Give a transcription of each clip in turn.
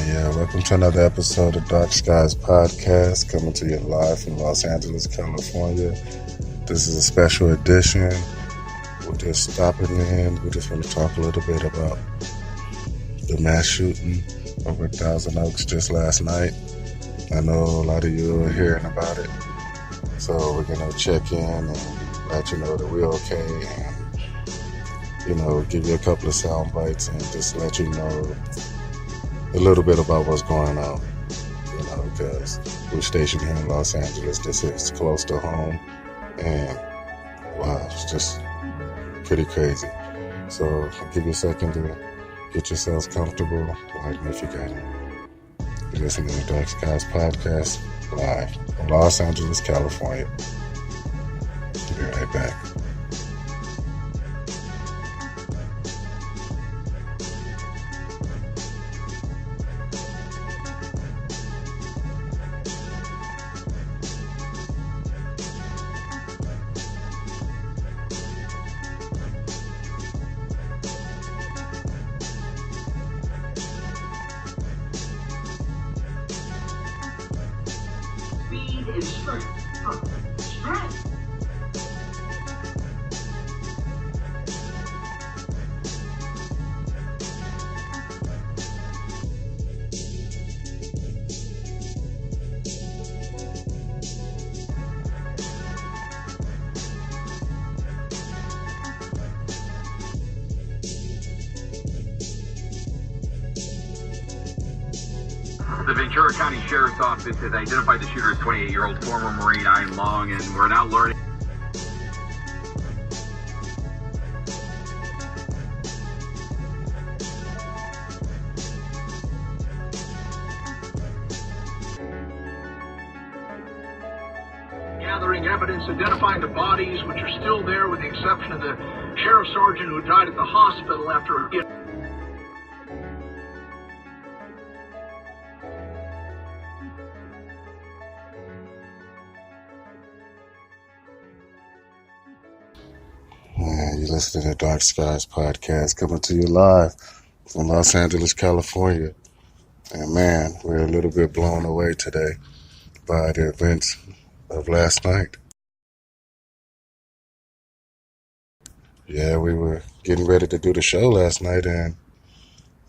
Yeah, welcome to another episode of Dark Skies Podcast, coming to you live from Los Angeles, California. This is a special edition. We're just stopping in. We just want to talk a little bit about the mass shooting over at Thousand Oaks just last night. I know a lot of you are hearing about it, so we're going to check in and let you know that we're okay and, give you a couple of sound bites and just let you know a little bit about what's going on, because we're stationed here in Los Angeles. This is close to home, and wow, it's just pretty crazy. So I'll give you a second to get yourselves comfortable. Like me if you got it. You're listening to Dark Skies Podcast live from Los Angeles, California. Be right back. Speed is strength. Strength. The Ventura County Sheriff's Office has identified the shooter as 28-year-old former Marine Ian Long, and we're now learning. Gathering evidence, identifying the bodies, which are still there, with the exception of the sheriff sergeant who died at the hospital after getting. Man, you're listening to Dark Skies Podcast, coming to you live from Los Angeles, California. And man, we're a little bit blown away today by the events of last night. Yeah, we were getting ready to do the show last night, and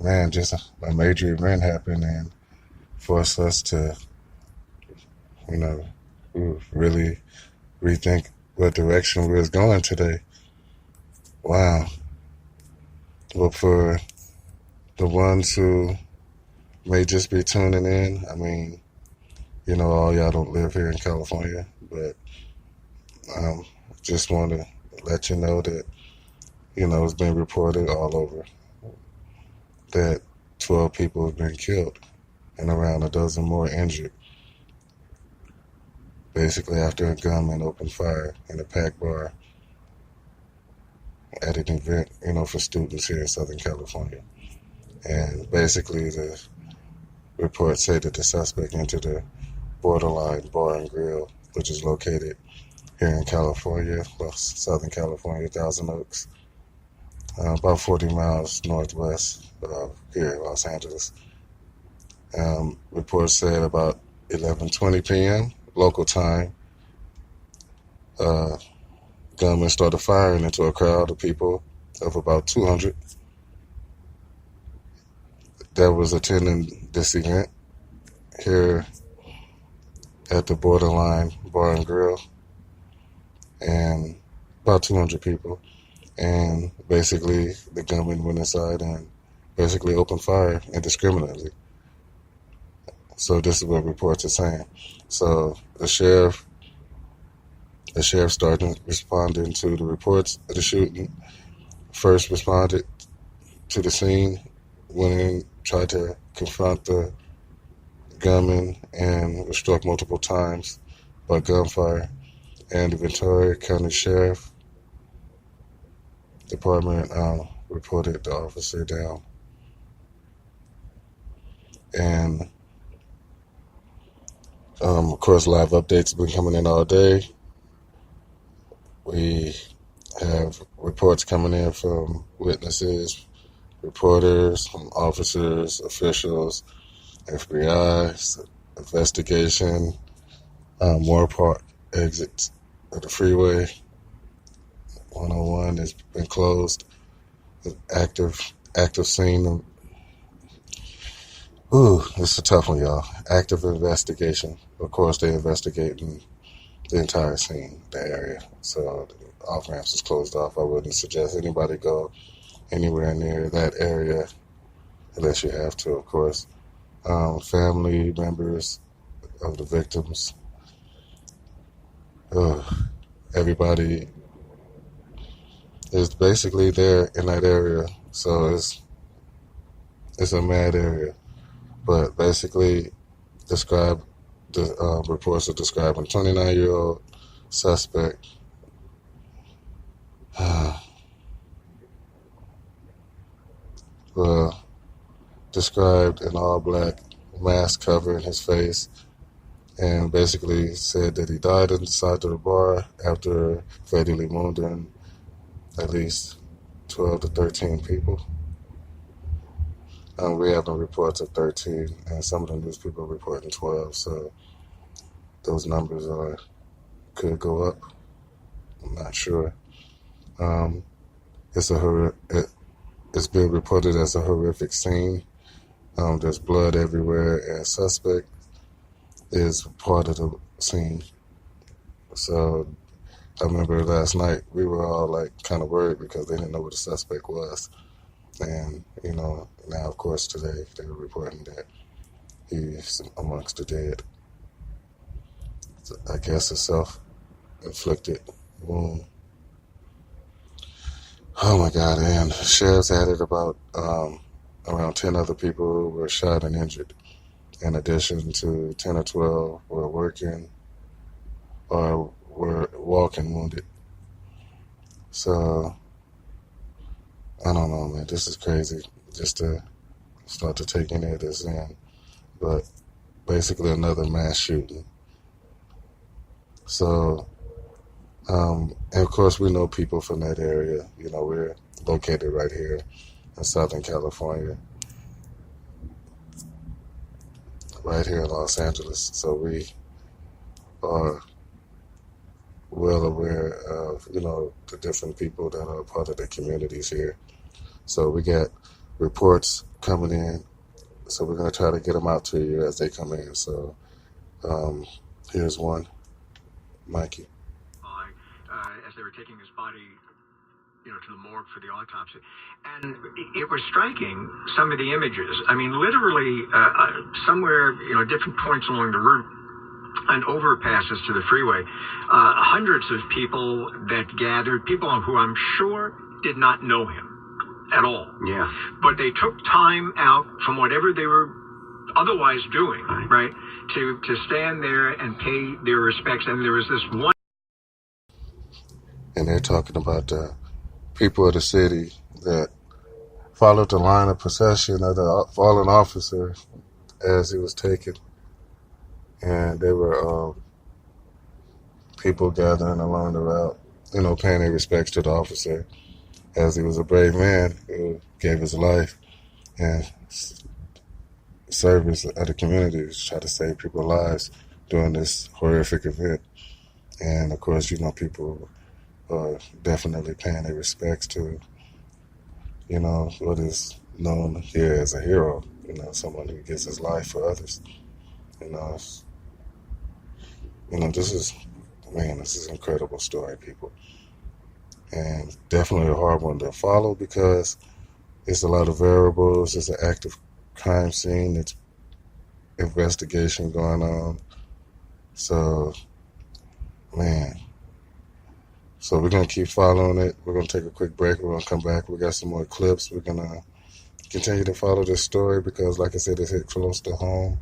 man, just a major event happened and forced us to, really rethink what direction we was going today. Wow. Well, for the ones who may just be tuning in, I mean, all y'all don't live here in California, but just want to let you know that, it's been reported all over that 12 people have been killed and around a dozen more injured. Basically, after a gunman opened fire in a packed bar at an event, for students here in Southern California. And basically, the reports say that the suspect entered a Borderline Bar and Grill, which is located here in California, Southern California, Thousand Oaks, about 40 miles northwest of here in Los Angeles. Reports said about 11:20 p.m. local time, gunmen started firing into a crowd of people of about 200 that was attending this event here at the Borderline Bar and Grill, and about 200 people. And basically, the gunman went inside and basically opened fire indiscriminately. So this is what reports are saying. So the sheriff started responding to the reports of the shooting. First responded to the scene, went in, tried to confront the gunman, and was struck multiple times by gunfire. And the Ventura County Sheriff Department reported the officer down. And of course, live updates have been coming in all day. We have reports coming in from witnesses, reporters, from officers, officials, FBI investigation. Moore Park exits of the freeway. 101 has been closed. Active scene. Ooh, it's a tough one, y'all. Active investigation. Of course, they're investigating the entire scene, the area. So the off ramps is closed off. I wouldn't suggest anybody go anywhere near that area unless you have to, of course. Family members of the victims. Everybody is basically there in that area. So it's a mad area. But basically, reports are describing 29-year-old suspect. Described in all black, mask covering his face, and basically said that he died inside of the bar after fatally wounding at least 12 to 13 people. We have no reports of 13, and some of the news people are reporting 12, so those numbers could go up. I'm not sure. It's been reported as a horrific scene. There's blood everywhere, and suspect is part of the scene. So I remember last night we were all like kind of worried because they didn't know what the suspect was. And, now of course today they were reporting that he's amongst the dead. So I guess a self-inflicted wound. Oh my God, and sheriff's added about around 10 other people were shot and injured. In addition to 10 or 12 were working or were walking wounded. So, I don't know, man. This is crazy just to start to take any of this in. But basically another mass shooting. So, and of course we know people from that area. We're located right here in Southern California. Right here in Los Angeles. So we are well aware of, the different people that are part of the communities here. So we got reports coming in. So we're going to try to get them out to you as they come in. So here's one. Mikey. As they were taking his body, to the morgue for the autopsy. And it was striking, some of the images. I mean, literally, somewhere, different points along the route and overpasses to the freeway, hundreds of people that gathered, people who I'm sure did not know him at all. Yeah. But they took time out from whatever they were otherwise doing, right, to stand there and pay their respects. And there was this one. And they're talking about the people of the city that followed the line of procession of the fallen officer as he was taken. And there were people gathering along the route, paying their respects to the officer as he was a brave man who gave his life and service of the community to try to save people's lives during this horrific event. And of course, people are definitely paying their respects to, what is known here as a hero, someone who gives his life for others. This is an incredible story, people. And definitely a hard one to follow because it's a lot of variables. It's an active crime scene. It's investigation going on. So, man. So we're going to keep following it. We're going to take a quick break. We're going to come back. We got some more clips. We're going to continue to follow this story because, like I said, it hit close to home.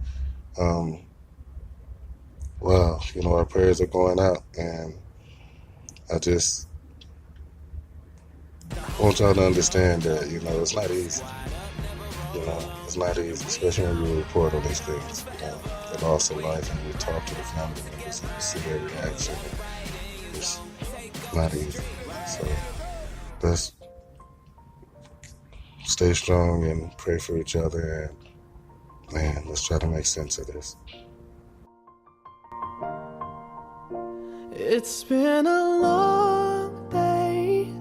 Wow, our prayers are going out. And I just want y'all to understand that, it's not easy. It's not easy, especially when you report on these things. The loss of life and you talk to the family members and you see their reaction. It's not easy. So let's stay strong and pray for each other. Man, let's try to make sense of this. It's been a long day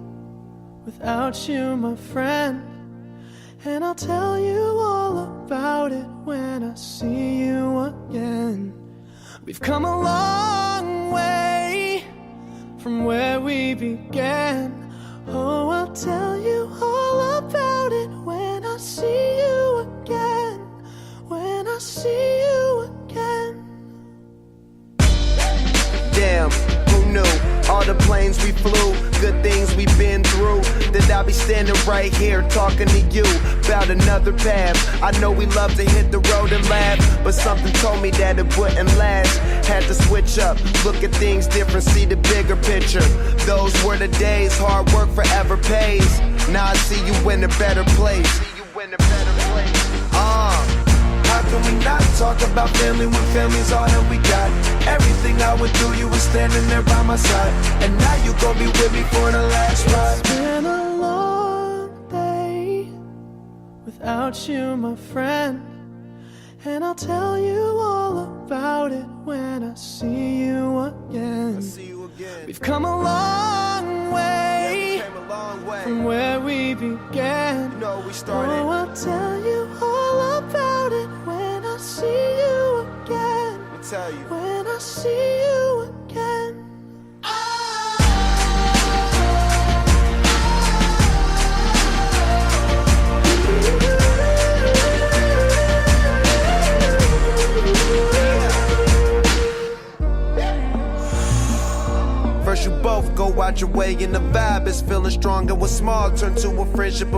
without you, my friend, and I'll tell you all about it when I see you again. We've come a long way from where we began. Oh, I'll tell you all about it when I see you again. When I see you again. Damn, who knew? All the planes we flew, good things we've been through. That I'll be standing right here talking to you about another path. I know we love to hit the road and laugh, but something told me that it wouldn't last. Had to switch up, look at things different, see the bigger picture. Those were the days, hard work forever pays. Now I see you in a better place. How can we not talk about family when family's all that we got? Everything I went through, you were standing there by my side, and now you gon' be with me for the last ride. It's been a long day without you, my friend, and I'll tell you all about it when I see you again. We've come a long way from where we began. Oh, I'll tell you all about it when I see you again. When I see you again. First you both go out your way and the vibe is feeling strong, and what's small turn to a friendship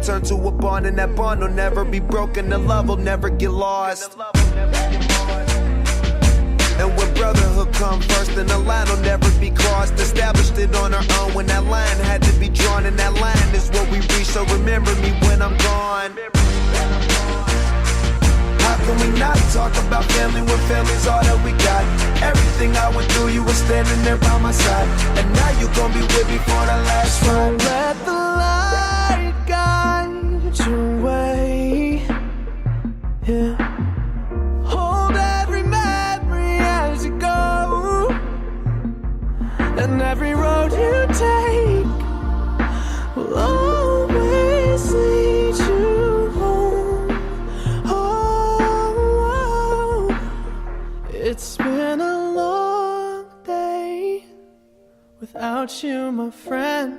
turn to a bond, and that bond will never be broken, the love will never get lost. And when brotherhood come first, then the line will never be crossed. Established it on our own when that line had to be drawn, and that line is what we reach, so remember me when I'm gone. How can we not talk about family when family's all that we got? Everything I went through, you were standing there by my side, and now you gon' be with me for the last ride. Let the light guide your way. Yeah. Hold every memory as you go, and every road you take will always lead you home. Oh, it's been a long day without you, my friend,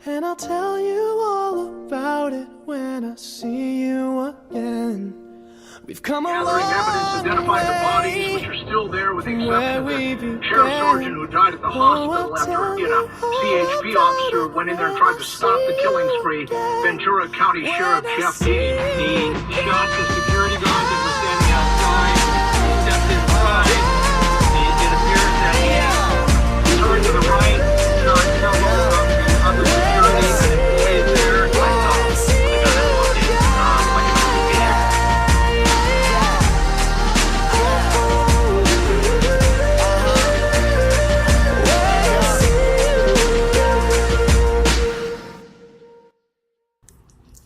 and I'll tell you all about it when I see you again. We've come a Gathering evidence long identified the bodies, which way are still there with the from where exception we of the began. sheriff sergeant who died at the hospital after a CHP officer went in there and tried to stop the killing spree. Ventura County Sheriff Jeff Dean shot the security guard that was standing outside, stepped inside. It appears that he turned to the right, shot several of the other security employees there. I saw the guy that walked in like an investigator.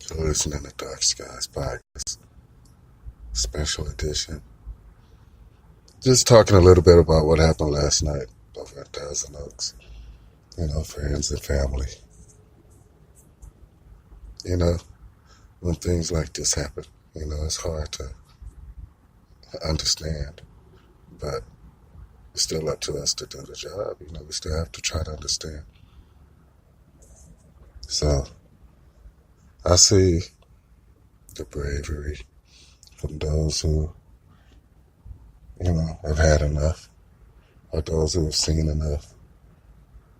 You're listening to Dark Skies Podcast, special edition. Just talking a little bit about what happened last night over at Thousand Oaks. You know, friends and family. You know, when things like this happen, you know, it's hard to understand, but it's still up to us to do the job. You know, we still have to try to understand. So, I see the bravery from those who, you know, have had enough, or those who have seen enough,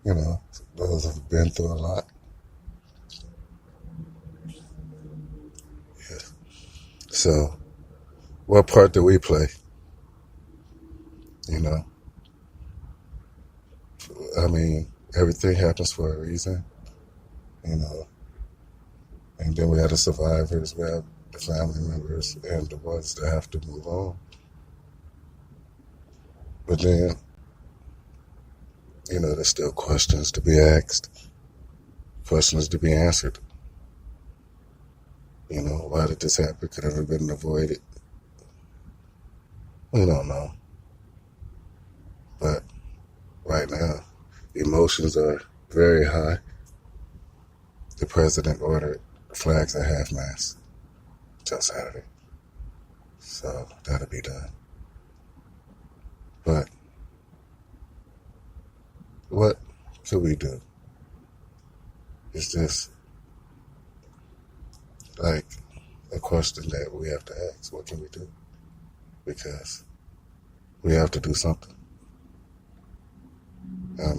you know, those who have been through a lot. Yeah. So, what part do we play? You know? I mean, everything happens for a reason, you know? And then we have the survivors, we have the family members, and the ones that have to move on. But then, you know, there's still questions to be asked, questions to be answered. Why did this happen? Could have been avoided. We don't know. But right now, emotions are very high. The president ordered flags at half-mast till Saturday. So that'll be done. But what could we do? Is this like a question that we have to ask? What can we do? Because we have to do something.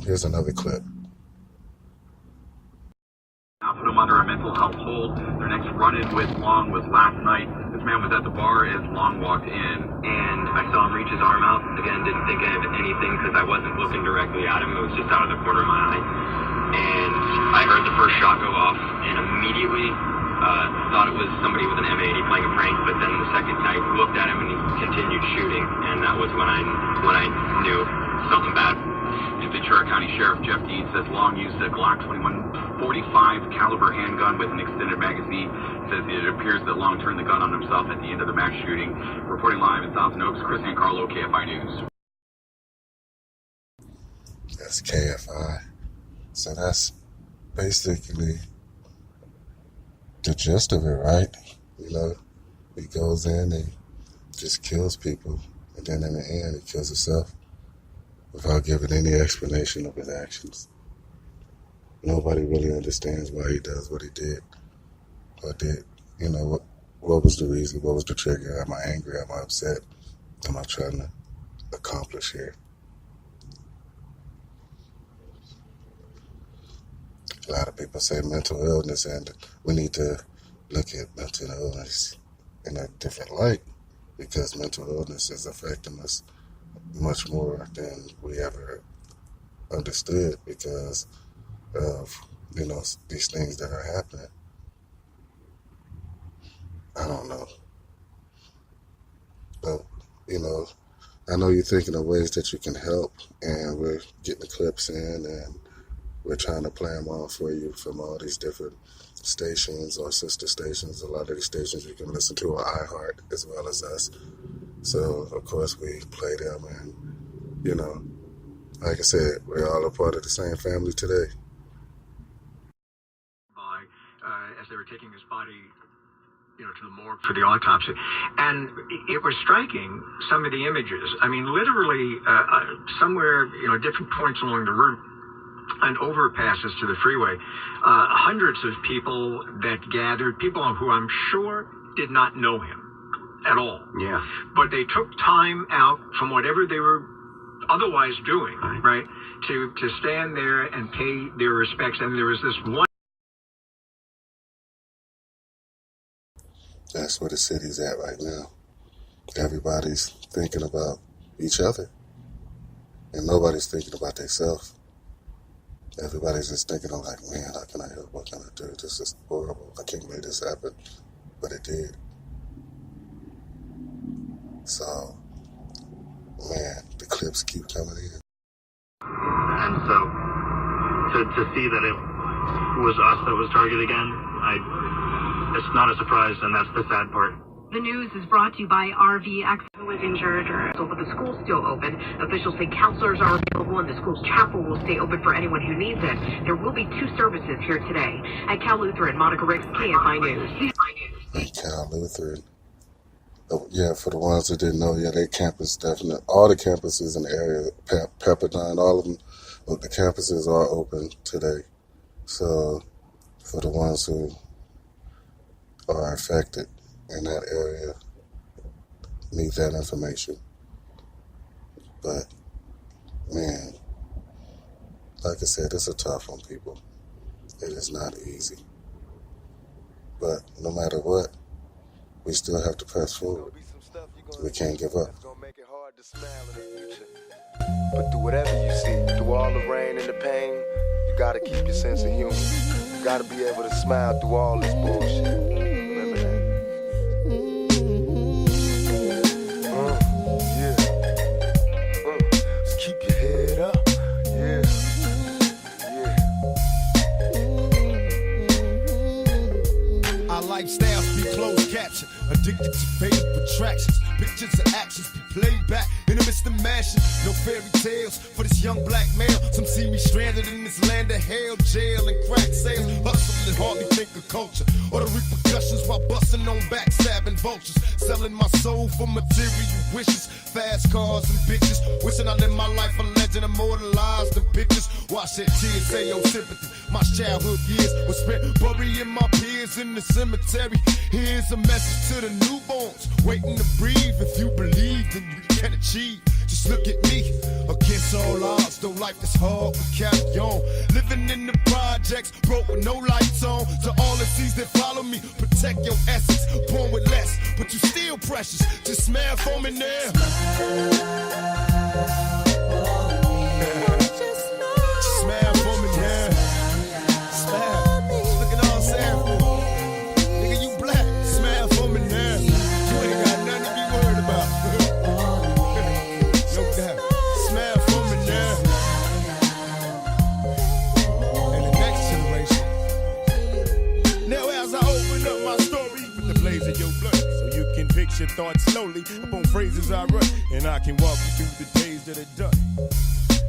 Here's another clip. Now put him under a mental health hold. Their next run-in with Long was last night. This man was at the bar as Long walked in, and I saw him reach his arm out. Again, didn't think of anything because I wasn't looking directly at him. It was just out of the corner of my eye. And I heard the first shot go off, and immediately thought it was somebody with an M80 playing a prank. But then the second I looked at him, and he continued shooting, and that was when I knew something bad. Ventura County Sheriff Jeff Deed says Long used a Glock 21 45 caliber handgun with an extended magazine. Says it appears that Long turned the gun on himself at the end of the mass shooting. Reporting live in Thousand Oaks, Chris Carlo, KFI News. That's KFI. So that's basically the gist of it, right? He goes in and just kills people, and then in the end, he kills himself without giving any explanation of his actions. Nobody really understands why he does what he did or did. What was the reason? What was the trigger? Am I angry? Am I upset? Am I trying to accomplish here? A lot of people say mental illness, and we need to look at mental illness in a different light, because mental illness is affecting us much more than we ever understood because of, these things that are happening. I don't know. But, I know you're thinking of ways that you can help, and we're getting the clips in, and we're trying to play them all for you from all these different stations or sister stations. A lot of these stations you can listen to on iHeart as well as us. So, of course, we play them, and, like I said, we're all a part of the same family today. As they were taking his body, to the morgue for the autopsy. And it was striking, some of the images. I mean, literally, somewhere, different points along the route and overpasses to the freeway, hundreds of people that gathered, people who I'm sure did not know him at all. Yeah. But they took time out from whatever they were otherwise doing, right, to stand there and pay their respects. And there was this one. That's where the city's at right now. Everybody's thinking about each other, and nobody's thinking about themselves. Everybody's just thinking, man, how can I help? What can I do? This is horrible. I can't believe this happened. But it did. So, man, the clips keep coming in. And so, to see that it was us that was targeted again, it's not a surprise, and that's the sad part. The news is brought to you by RVX. Who was injured, but the school's still open. Officials say counselors are available, and the school's chapel will stay open for anyone who needs it. There will be 2 services here today. At Cal Lutheran, Monica Ricks, KFI News. At Cal Lutheran. Yeah, for the ones that didn't know, their campus definitely, all the campuses in the area, Pepperdine, all of them, the campuses are open today. So, for the ones who are affected in that area, need that information. But, man, like I said, it's a tough on people. It is not easy. But no matter what, we still have to press forward. We can't give up. But through whatever you see, through all the rain and the pain, you gotta keep your sense of humor. You gotta be able to smile through all this bullshit. Lifestyles be fatal attractions. Pictures of actions be played back in the midst of mashing. No fairy tales for this young black male. Some see me stranded in this land of hell, jail and crack sales. Hustling, hardly think of culture or the repercussions while busting on backstabbing vultures. Selling my soul for material wishes, fast cars and bitches. Wishing I lived my life a legend, immortalized in pictures. Watch that tears say your sympathy. My childhood years were spent burying my peers in the cemetery. Here's a message to the newborns waiting to breathe. If you believe, then you can achieve. Just look at me, against all odds, though life is hard, we carry on. Living in the projects, broke with no lights on. To all the seas that follow me, protect your essence. Born with less, but you still precious. Just smile for me now. Smile for me now. Smile. Look at all I'm saying for me. Nigga, you black. Smile for me now. You ain't got nothing to be worried about. No doubt. Smile for me now. And the next generation. Now as I open up my story with the blaze of your blood, so you can fix your thoughts slowly upon phrases I write, and I can walk you through the days that are done.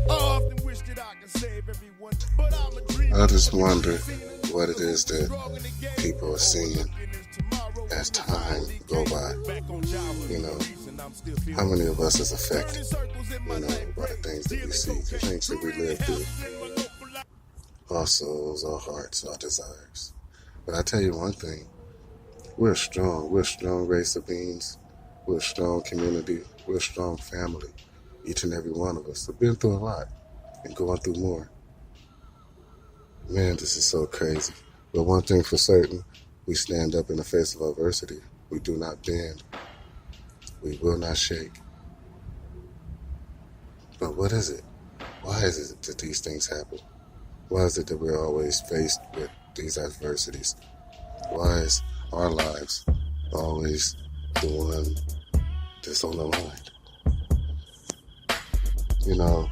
I often wish that I could save everyone, but I'm a dreamer. I just wonder what it is that people are seeing as time go by. You know, how many of us is affected, you know, by the things that we see, the things that we live through, our souls, our hearts, our desires. But I tell you one thing, we're strong race of beings, we're a strong community, we're a strong family. Each and every one of us have been through a lot and going through more. Man, this is so crazy. But one thing for certain, we stand up in the face of adversity. We do not bend. We will not shake. But what is it? Why is it that these things happen? Why is it that we're always faced with these adversities? Why is our lives always the one that's on the line? You know,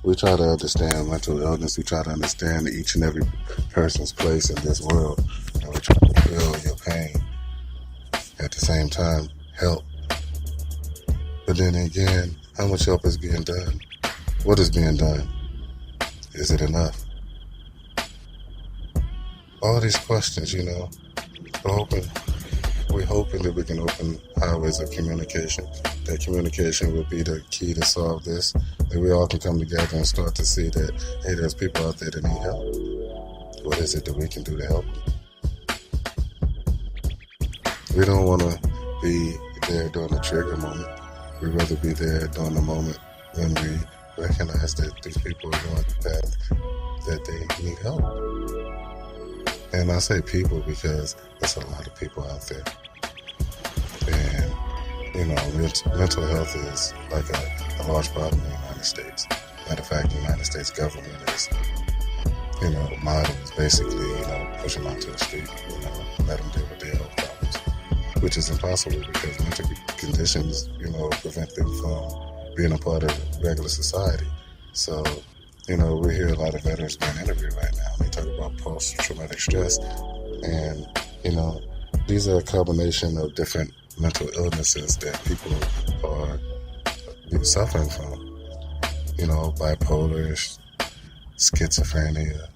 we try to understand mental illness. We try to understand each and every person's place in this world. And we try to feel your pain. At the same time, help. But then again, how much help is being done? What is being done? Is it enough? All these questions, you know, we're hoping that we can open highways of communication. That communication will be the key to solve this. That we all can come together and start to see that, hey, there's people out there that need help. What is it that we can do to help? We don't want to be there during the trigger moment. We'd rather be there during the moment when we recognize that these people are going the path that they need help. And I say people because there's a lot of people out there. And, you know, mental health is like a large problem in the United States. Matter of fact, the United States government is, you know, model is basically, you know, push them out to the street, you know, let them deal with their health problems, which is impossible because mental conditions, you know, prevent them from being a part of regular society. So, you know, we hear a lot of veterans being interviewed right now. They talk about post-traumatic stress. And, you know, these are a combination of different mental illnesses that people are suffering from. You know, bipolar, schizophrenia,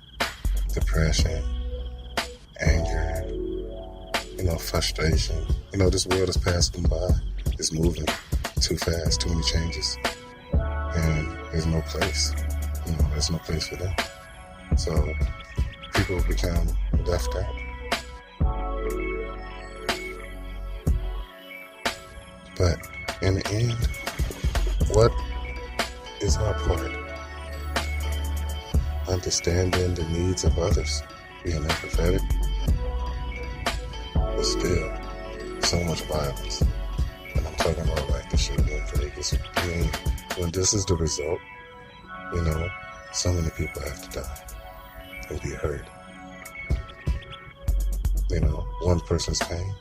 depression, anger, you know, frustration. You know, this world is passing by. It's moving too fast, too many changes. And there's no place. You know, there's no place for them. So people become left out. But in the end, what is our part? Understanding the needs of others, being empathetic, but still so much violence. And I'm talking about like the shooting in Vegas. I mean, when this is the result, you know, so many people have to die and be hurt. You know, one person's pain.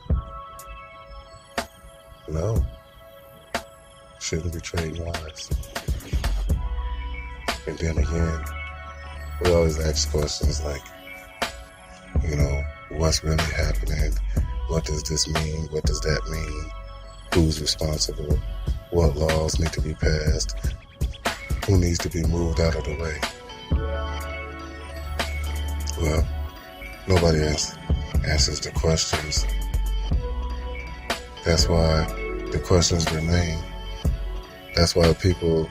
No. Shouldn't be trading lives. And then again, we always ask questions like, you know, what's really happening? What does this mean? What does that mean? who's responsible, what laws need to be passed, who needs to be moved out of the way. Well, nobody else answers the questions. That's why the questions remain. That's why people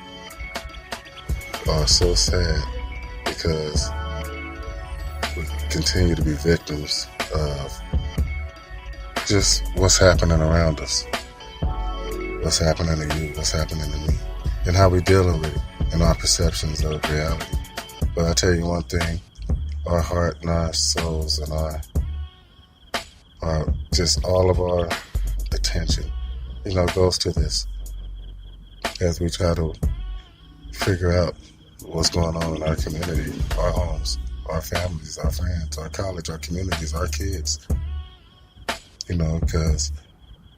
are so sad, because we continue to be victims of just what's happening around us. What's happening to you, what's happening to me, and how we're dealing with it, and our perceptions of reality. But I tell you one thing, our heart and our souls and our just all of our attention, goes to this as we try to figure out what's going on in our community, our homes, our families, our friends, our college, our communities, our kids. Because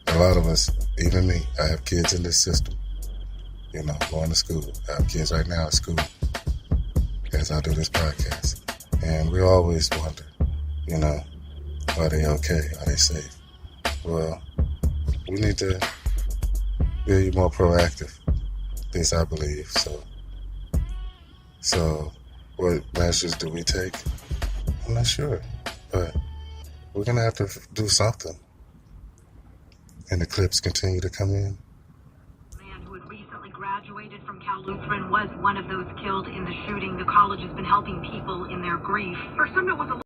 a lot of us, even me, I have kids in this system, going to school. I have kids right now at school as I do this podcast. And we always wonder, are they okay? Are they safe? Well, we need to be more proactive, at least I believe. So what measures do we take? I'm not sure, but we're going to have to do something. And the clips continue to come in. The man who had recently graduated from Cal Lutheran was one of those killed in the shooting. The college has been helping people in their grief. For some, it was a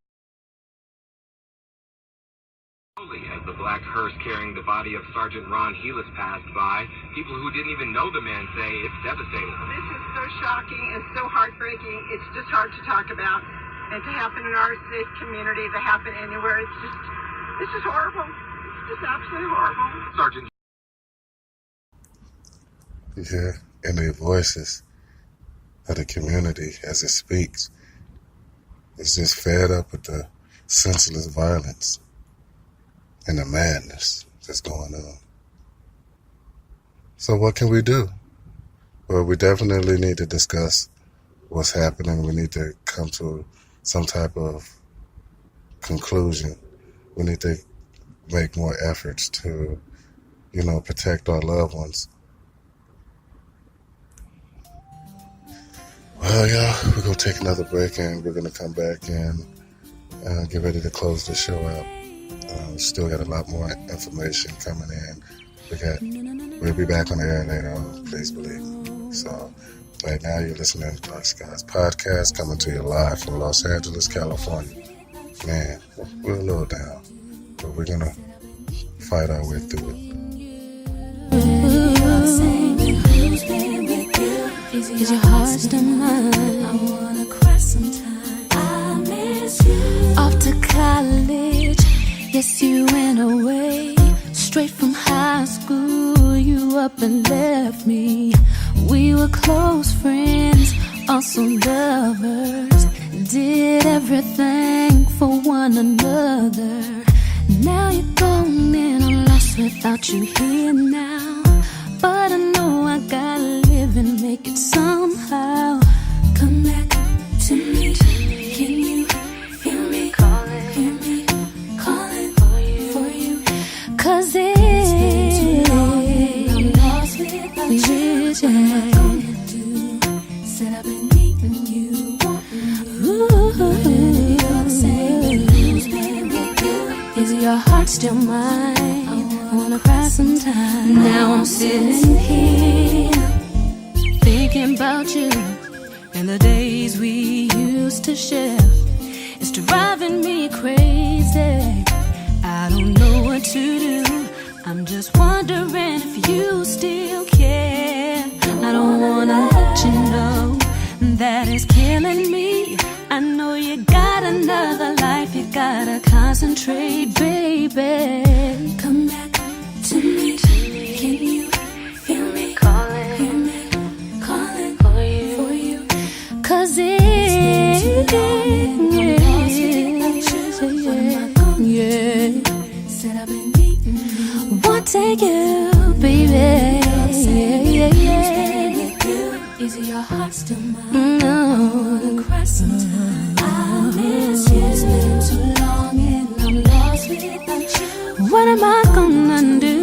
as the black hearse carrying the body of Sergeant Ron Helis passed by, people who didn't even know the man say it's devastating. This is so shocking and so heartbreaking. It's just hard to talk about. And to happen in our safe community, to happen anywhere, it's just horrible. It's just absolutely horrible. Sergeant. Yeah, and the voices of the community as it speaks is just fed up with the senseless violence and the madness that's going on. So what can we do? Well, we definitely need to discuss what's happening. We need to come to some type of conclusion. We need to make more efforts to, protect our loved ones. Well, y'all, we're going to take another break and we're going to come back and get ready to close the show out. Still got a lot more information coming in. We'll be back on the air later on, please believe me. So right now you're listening to Dark Skies Podcast, coming to you live from Los Angeles, California. Man, we're a little down, but we're going to fight our way through it. Is your heart still mine? I wanna cry sometime. I miss you. Off to college, yes, you went away. Straight from high school, you up and left me. We were close friends, also lovers. Did everything for one another. Now you're gone and I'm lost without you here now. But I know I gotta live and make it somehow. Come back to me. Can you feel me calling? Hear me calling for you. 'Cause it's been too long and I'm lost without you. What am I gonna do? Said I've been needing you. Is your heart still mine? I wanna cry sometime. Now I'm sitting here thinking about you and the days we used to share. It's driving me crazy. I don't know what to do. I'm just wondering if you still care. I don't wanna let you know that it's killing me. I know you got another life, you gotta concentrate, baby. Come back to me. Can you feel me calling? Hear me calling for you. 'Cause it's said I've been needing you. One take you, baby. Is your heart still mine? No. Cry sometime. I miss you. It's been too long and I'm lost without you. What am I gonna do?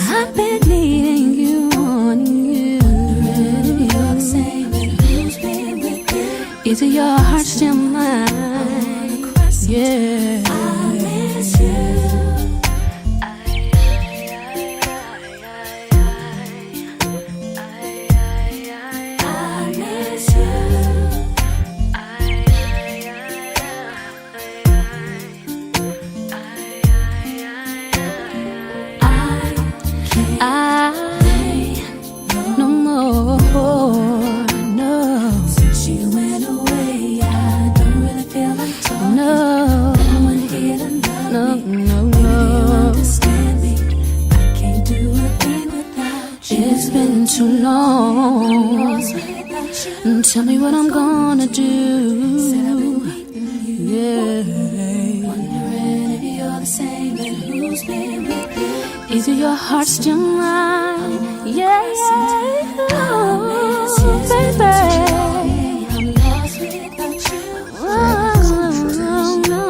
I've been before. No, since you went away, I don't really feel like talking. No, no one here to love me. No, no, no. You understand me? I can't do a thing without you. It's been too long. Tell me what I'm gonna do. Yeah. Wondering if you're the same and who's been with you. Either your heart's still mine. Yeah, yeah. Oh, baby. I'm lost without you. Oh, no.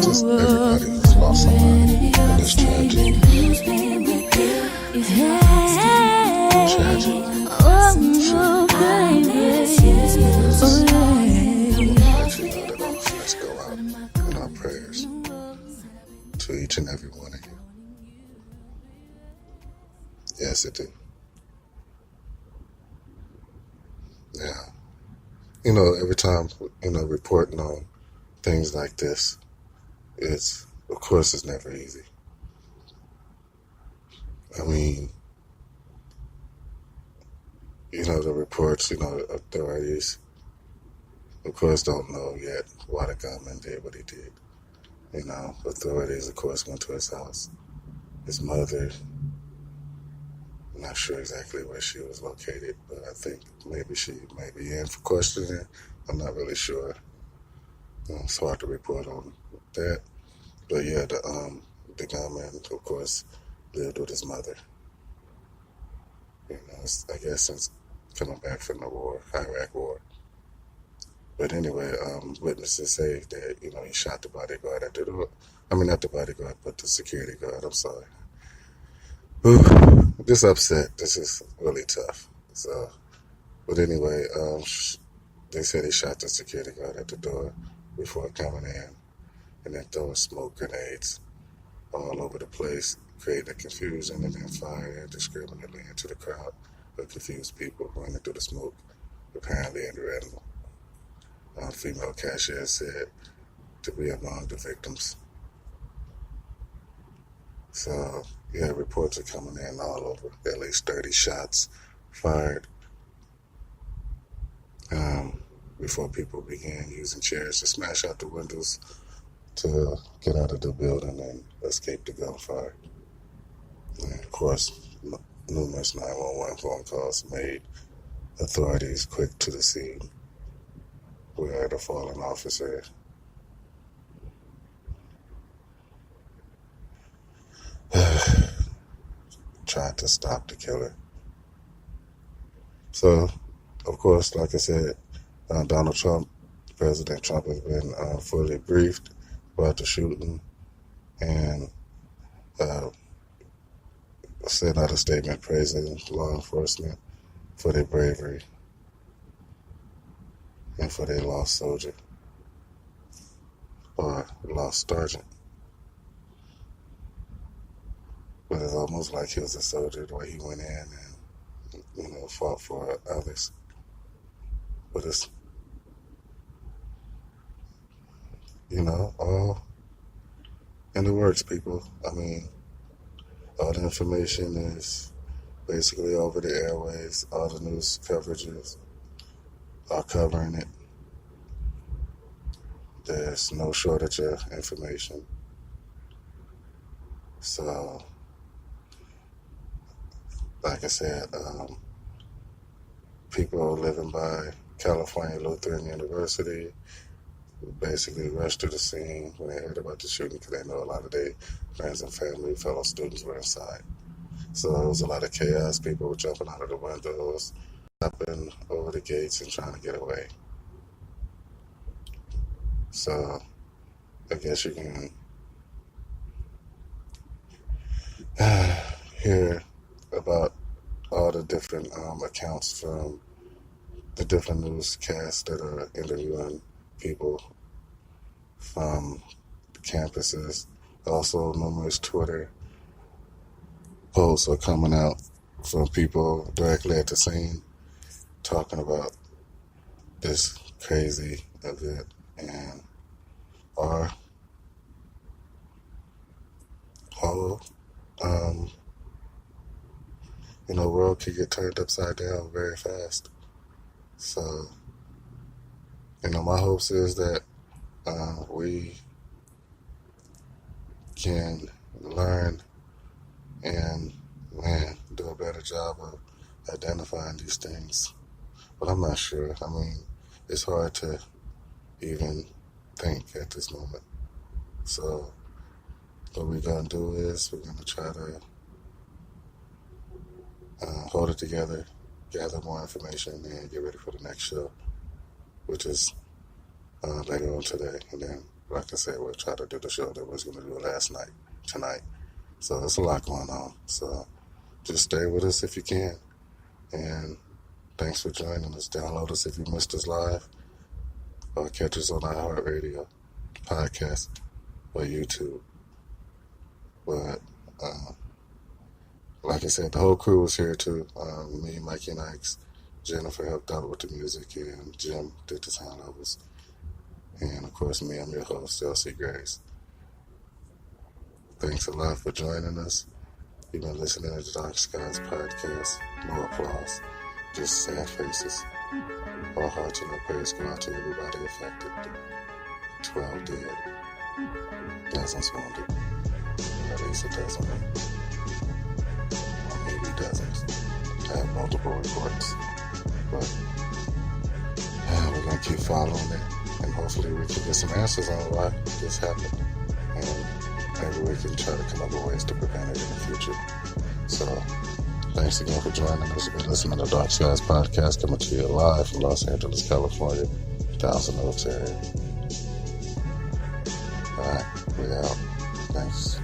Just everybody who's lost someone in this tragedy. Tragic. Oh, baby. Oh, yeah. Let's go out in our prayers to each and every one of you. Yes, it do. Yeah. Every time, reporting on things like this, of course, it's never easy. I mean, the reports, authorities, of course, don't know yet why the gunman did what he did. Authorities, of course, went to his house. His mother, I'm not sure exactly where she was located, but I think maybe she may be in for questioning. I'm not really sure. It's hard to report on that. But yeah, the gunman, of course, lived with his mother. I guess since coming back from the war, Iraq war. But anyway, witnesses say that, he shot the bodyguard at the door. I mean, not the bodyguard, but the security guard. I'm sorry. This upset. This is really tough. So, but anyway, they said he shot the security guard at the door before coming in, and then throwing smoke grenades all over the place, creating a confusion, and then firing indiscriminately into the crowd of confused people running through the smoke, apparently in the rental. Female cashier said to be among the victims. So, yeah, reports are coming in all over. At least 30 shots fired before people began using chairs to smash out the windows to get out of the building and escape the gunfire. And of course, numerous 911 phone calls made authorities quick to the scene where the fallen officer tried to stop the killer. So, of course, like I said, President Trump has been fully briefed about the shooting and sent out a statement praising law enforcement for their bravery and for their lost soldier or lost sergeant. But it's almost like he was a soldier the way he went in and, fought for others. But it's, all in the works, people. I mean, all the information is basically over the airways. All the news coverages are covering it. There's no shortage of information. So, like I said, people living by California Lutheran University basically rushed to the scene when they heard about the shooting because they know a lot of their friends and family, fellow students were inside. So there was a lot of chaos. People were jumping out of the windows, jumping over the gates and trying to get away. So I guess you can hear about all the different accounts from the different newscasts that are interviewing people from the campuses. Also, numerous Twitter posts are coming out from people directly at the scene talking about this crazy event and are all world can get turned upside down very fast. So, my hopes is that we can learn and, do a better job of identifying these things. But I'm not sure. It's hard to even think at this moment. So what we're going to do is we're going to try to hold it together, gather more information, and get ready for the next show, which is later on today. And then, like I said, we'll try to do the show that we was going to do tonight. So there's a lot going on. So just stay with us if you can. And thanks for joining us. Download us if you missed us live. Or catch us on iHeartRadio, podcast, or YouTube. But like I said, the whole crew was here too. Me, Mikey and Ike's. Jennifer helped out with the music, and Jim did the sound levels. And of course, me, I'm your host, Elsie Grace. Thanks a lot for joining us. You've been listening to the Dark Skies podcast. No applause, just sad faces. All hearts and our prayers go out to everybody affected. 12 dead. Dozens wounded. At least a dozen. Or maybe dozens. I have multiple reports. But we're going to keep following it. And hopefully we can get some answers on why this happened. And maybe we can try to come up with ways to prevent it in the future. So, thanks again for joining us. You've been listening to Dark Skies Podcast, coming to you live from Los Angeles, California, Thousand Oaks area. All right, we out. Thanks.